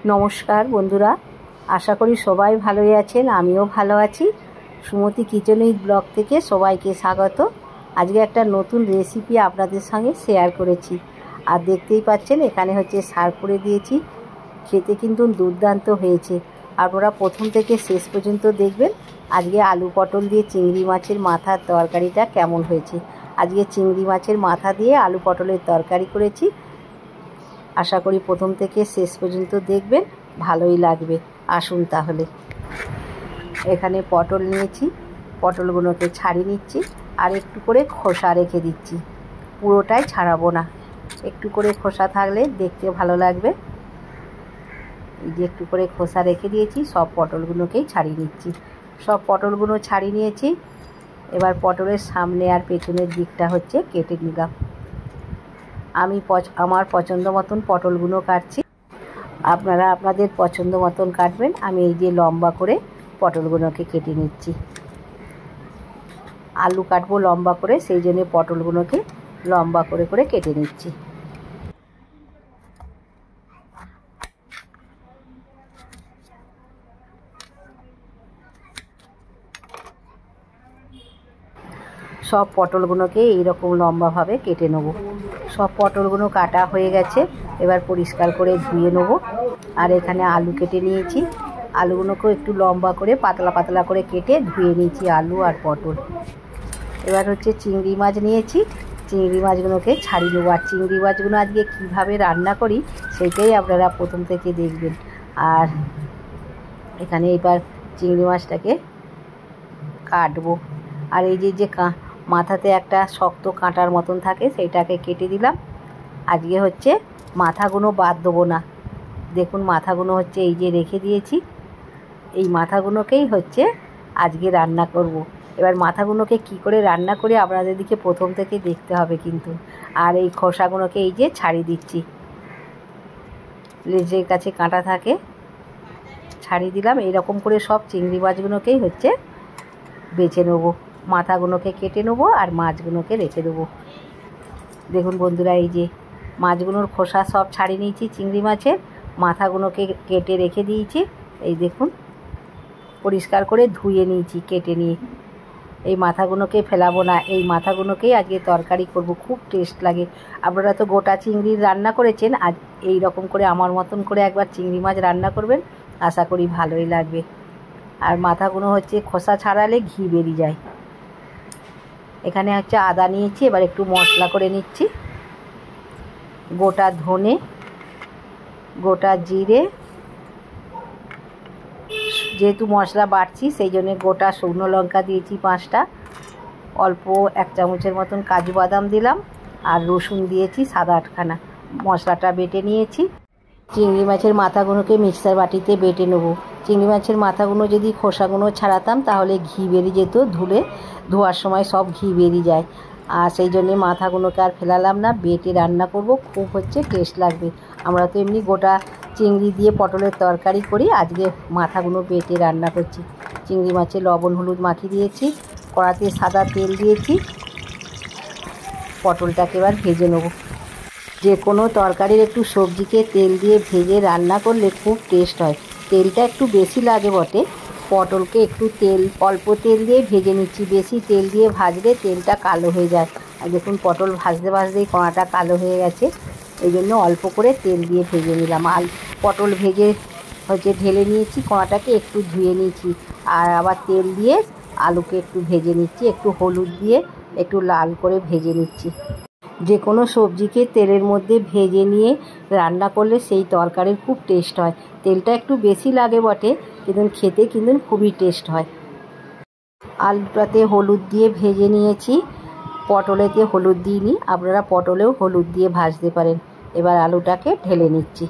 নমস্কার বন্ধুরা, আশা করি সবাই ভালোই আছেন। আমিও ভালো আছি। সুমতি কিচেন উইথ ব্লগ থেকে সবাইকে স্বাগত। আজকে একটা নতুন রেসিপি আপনাদের সঙ্গে শেয়ার করেছি। আর দেখতেই পাচ্ছেন এখানে হচ্ছে সার্ভ করে দিয়েছি। খেতে কিন্তু দুর্দান্ত হয়েছে। আপনারা প্রথম থেকে শেষ পর্যন্ত দেখবেন। আজকে আলু পটল দিয়ে চিংড়ি মাছের মাথার তরকারিটা কেমন হয়েছে। আজকে চিংড়ি মাছের মাথা দিয়ে আলু পটলের তরকারি করেছি। আশা করি প্রথম থেকে শেষ পর্যন্ত দেখবেন, ভালোই লাগবে। আসুন তাহলে। এখানে পটল নিয়েছি, পটলগুলোকে ছাড়িয়ে নিচ্ছি আর একটু করে খোসা রেখে দিচ্ছি। পুরোটাই ছাড়াবো না, একটু করে খোসা থাকলে দেখতে ভালো লাগবে। এই যে একটু করে খোসা রেখে দিয়েছি, সব পটলগুলোকেই ছাড়িয়ে নিচ্ছি। সব পটলগুলো ছাড়িয়ে নিয়েছি। এবার পটলের সামনে আর পেছনের দিকটা হচ্ছে কেটে নিলাম। আমি আমার পছন্দ মতন পটলগুলো কাটছি, আপনারা আপনাদের পছন্দ মতন কাটবেন। আমি এই যে লম্বা করে পটলগুলোকে কেটে নিচ্ছি। আলু কাটবো লম্বা করে, সেই জন্য পটলগুলোকে লম্বা করে করে কেটে নিচ্ছি। সব পটলগুলোকে এইরকম লম্বাভাবে কেটে নেব। সব পটলগুলো কাটা হয়ে গেছে। এবার পরিষ্কার করে ধুয়ে নেব। আর এখানে আলু কেটে নিয়েছি। আলুগুলোকেও একটু লম্বা করে পাতলা পাতলা করে কেটে ধুয়ে নিয়েছি, আলু আর পটল। এবার হচ্ছে চিংড়ি মাছ নিয়েছি। চিংড়ি মাছগুলোকে ছাড়িয়ে নেবো। আর চিংড়ি মাছগুলো আজকে কীভাবে রান্না করি সেইটাই আপনারা প্রথম থেকে দেখবেন। আর এখানে এবার চিংড়ি মাছটাকে কাটবো। আর এই যে মাথাতে একটা শক্ত কাঁটার মতন থাকে, সেইটাকে কেটে দিলাম। আজকে হচ্ছে মাথাগুলো বাদ দেবো না। দেখুন মাথাগুলো হচ্ছে এই যে রেখে দিয়েছি। এই মাথাগুলোকেই হচ্ছে আজকে রান্না করব। এবার মাথাগুলোকে কি করে রান্না করে আপনাদেরকে প্রথম থেকে দেখতে হবে কিন্তু। আর এই খোসাগুলোকে এই যে ছাড়িয়ে দিচ্ছি। লেজের কাছে কাঁটা থাকে, ছাড়িয়ে দিলাম। এইরকম করে সব চিংড়ি মাছগুলোকেই হচ্ছে বেছে নেবো। মাথাগুলোকে কেটে নেবো আর মাছগুলোকে রেখে দেবো। দেখুন বন্ধুরা, এই যে মাছগুলোর খোসা সব ছাড়িয়ে নিয়েছি। চিংড়ি মাছের মাথাগুলোকে কেটে রেখে দিয়েছি। এই দেখুন পরিষ্কার করে ধুয়ে নিয়েছি কেটে নিয়ে। এই মাথাগুলোকে ফেলাবো না, এই মাথাগুলোকেই আজকে তরকারি করব। খুব টেস্ট লাগে। আপনারা তো গোটা চিংড়ির রান্না করেছেন, আজ এই রকম করে আমার মতন করে একবার চিংড়ি মাছ রান্না করবেন, আশা করি ভালোই লাগবে। আর মাথাগুলো হচ্ছে খোসা ছাড়ালে ঘি বেরিয়ে যায়। এখানে হচ্ছে আদা নিয়েছি। এবার একটু মশলা করে নিচ্ছি। গোটা ধনে, গোটা জিরে, যেহেতু মশলা বাটছি সেই জন্যে গোটা শুকনো লঙ্কা দিয়েছি 5টা, অল্প 1 চামচের মতন কাজু বাদাম দিলাম, আর রসুন দিয়েছি 7-8খানা। মশলাটা বেটে নিয়েছি। চিংড়ি মাছের মাথাগুলোকে মিক্সার বাটিতে বেটে নেব। চিংড়ি মাছের মাথাগুলো যদি খোসাগুলো ছাড়াতাম তাহলে ঘি বেরিয়ে যেত। ধোয়ার সময় সব ঘি বেরিয়ে যায়। আর সেই জন্যে মাথাগুলোকে আর ফেলালাম না, বেটে রান্না করব। খুব হচ্ছে টেস্ট লাগবে। আমরা তো এমনি গোটা চিংড়ি দিয়ে পটলের তরকারি করি, আজকে মাথাগুলো বেটে রান্না করছি। চিংড়ি মাছে লবণ হলুদ মাখিয়ে দিয়েছি। কড়াতে সাদা তেল দিয়েছি। পটলটাকে এবার ভেজে নেব। যে কোনো তরকারির একটু সবজিকে তেল দিয়ে ভেজে রান্না করলে খুব টেস্ট হয়। তেলটা একটু বেশি লাগে বটে। পটলকে একটু অল্প তেল দিয়ে ভেজে নিচ্ছি। বেশি তেল দিয়ে ভাজলে তেলটা কালো হয়ে যায়। আর দেখুন পটল ভাজতে ভাজতেই কড়াটা কালো হয়ে গেছে। এই জন্য অল্প করে তেল দিয়ে ভেজে নিলাম। আর পটল ভেজে হচ্ছে ঢেলে নিয়েছি, কড়াটাকে একটু ধুয়ে নিয়েছি। আর আবার তেল দিয়ে আলুকে একটু ভেজে নিচ্ছি। একটু হলুদ দিয়ে একটু লাল করে ভেজে নিচ্ছি। যে কোনো সবজিকে তেলের মধ্যে ভেজে নিয়ে রান্না করলে সেই তরকারির খুব টেস্ট হয়। তেলটা একটু বেশি লাগে বটে, কিন্তু খেতে কিন্তু খুবই টেস্ট হয়। আলুটাতে হলুদ দিয়ে ভেজে নিয়েছি। পটলেতে হলুদ দিইনি, আপনারা পটলেও হলুদ দিয়ে ভাজতে পারেন। এবার আলুটাকে ঢেলে নিচ্ছি।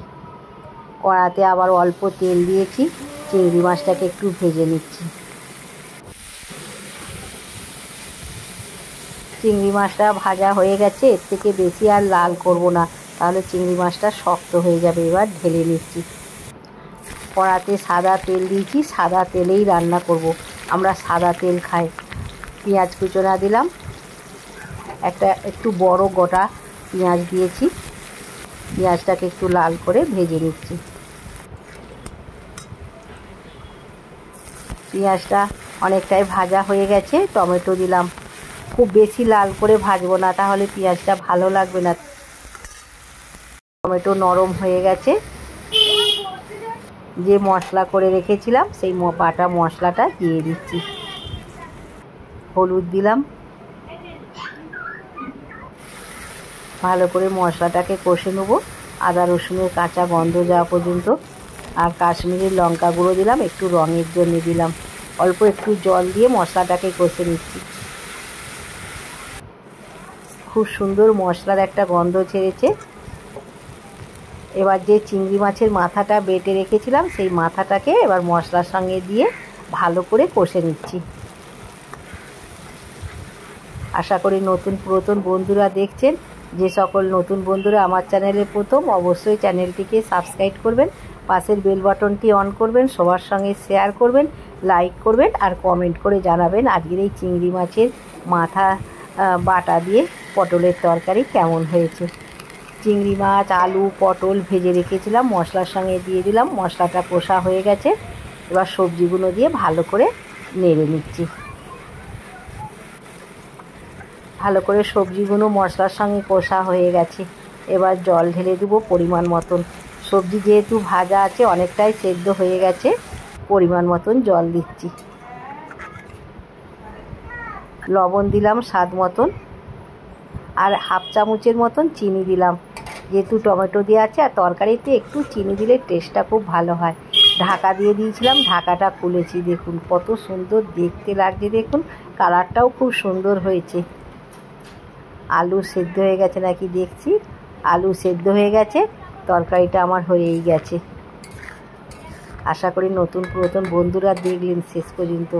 কড়াতে আবার অল্প তেল দিয়েছি। চিংড়ি মাছটাকে একটু ভেজে নিচ্ছি। চিংড়ি মাছটা ভাজা হয়ে গেছে। এর থেকে বেশি আর লাল করব না, তাহলে চিংড়ি মাছটা শক্ত হয়ে যাবে। এবার ঢেলে নিচ্ছি। কড়াতে সাদা তেল দিয়েছি। সাদা তেলেই রান্না করব। আমরা সাদা তেল খাই। পেঁয়াজ কুচোনা দিলাম। একটু বড় গোটা পেঁয়াজ দিয়েছি। পেঁয়াজটাকে একটু লাল করে ভেজে নিচ্ছি। পেঁয়াজটা অনেকটাই ভাজা হয়ে গেছে, টমেটো দিলাম। খুব বেশি লাল করে ভাজবো না, তাহলে পেঁয়াজটা ভালো লাগবে না। টমেটো নরম হয়ে গেছে, যে মশলা করে রেখেছিলাম সেই বাটা মশলাটা দিয়ে দিচ্ছি। হলুদ দিলাম। ভালো করে মশলাটাকে কষে নেব আদা রসুনের কাঁচা গন্ধ যাওয়া পর্যন্ত। আর কাশ্মীরি লঙ্কা গুঁড়ো দিলাম, একটু রঙের জন্য দিলাম। অল্প একটু জল দিয়ে মশলাটাকে কষে নিচ্ছি। খুব সুন্দর মশলার একটা গন্ধ ছেড়েছে। এবার যে চিংড়ি মাছের মাথাটা বেটে রেখেছিলাম সেই মাথাটাকে এবার মশলার সঙ্গে দিয়ে ভালো করে কষে নিচ্ছি। আশা করি নতুন পুরাতন বন্ধুরা দেখছেন। যে সকল নতুন বন্ধুরা আমার চ্যানেলে প্রথম, অবশ্যই চ্যানেলটিকে সাবস্ক্রাইব করবেন, পাশের বেল বাটনটি অন করবেন, সবার সঙ্গে শেয়ার করবেন, লাইক করবেন আর কমেন্ট করে জানাবেন আজকের এই চিংড়ি মাছের মাথা বাটা দিয়ে পটলের তরকারি কেমন হয়েছে। চিংড়ি মাছ, আলু, পটল ভেজে রেখেছিলাম, মশলার সঙ্গে দিয়ে দিলাম। মশলাটা কষা হয়ে গেছে, এবার সবজিগুলো দিয়ে ভালো করে নেড়ে নিচ্ছি। ভালো করে সবজিগুলো মশলার সঙ্গে কষা হয়ে গেছে, এবার জল ঢেলে দেবো পরিমাণ মতন। সবজি যেহেতু ভাজা আছে অনেকটাই সেদ্ধ হয়ে গেছে, পরিমাণ মতন জল দিচ্ছি। লবণ দিলাম স্বাদ মতন, আর হাফ চামচের মতন চিনি দিলাম। যেহেতু টমেটো দেওয়া আছে আর তরকারিতে একটু চিনি দিলে টেস্টটা খুব ভালো হয়। ঢাকা দিয়ে দিয়েছিলাম, ঢাকাটা খুলেছি, দেখুন কত সুন্দর দেখতে লাগছে। দেখুন কালারটাও খুব সুন্দর হয়েছে। আলু সেদ্ধ হয়ে গেছে নাকি দেখছি। আলু সেদ্ধ হয়ে গেছে, তরকারিটা আমার হয়েই গেছে। আশা করি নতুন পুরাতন বন্ধুরা দেখলেন শেষ পর্যন্ত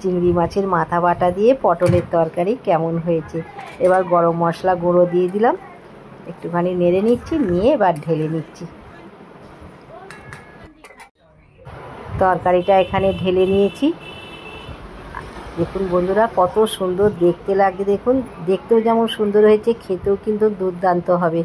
চিংড়ি মাছের মাথা বাটা দিয়ে পটলের তরকারি কেমন হয়েছে। এবার গরম মশলা গুঁড়ো দিয়ে দিলাম, একটুখানি নেড়ে নিচ্ছি, নিয়ে এবার ঢেলে নিচ্ছি। তরকারিটা এখানে ঢেলে নিয়েছি। দেখুন বন্ধুরা কত সুন্দর দেখতে লাগে। দেখুন দেখতেও যেমন সুন্দর হয়েছে, খেতেও কিন্তু দুর্দান্ত হবে।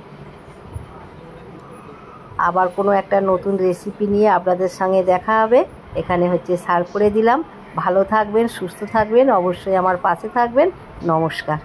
আবার কোনো একটা নতুন রেসিপি নিয়ে আপনাদের সঙ্গে দেখা হবে। এখানে সার্ভ করে দিলাম। ভালো থাকবেন, সুস্থ থাকবেন, অবশ্যই আমার পাশে থাকবেন। নমস্কার।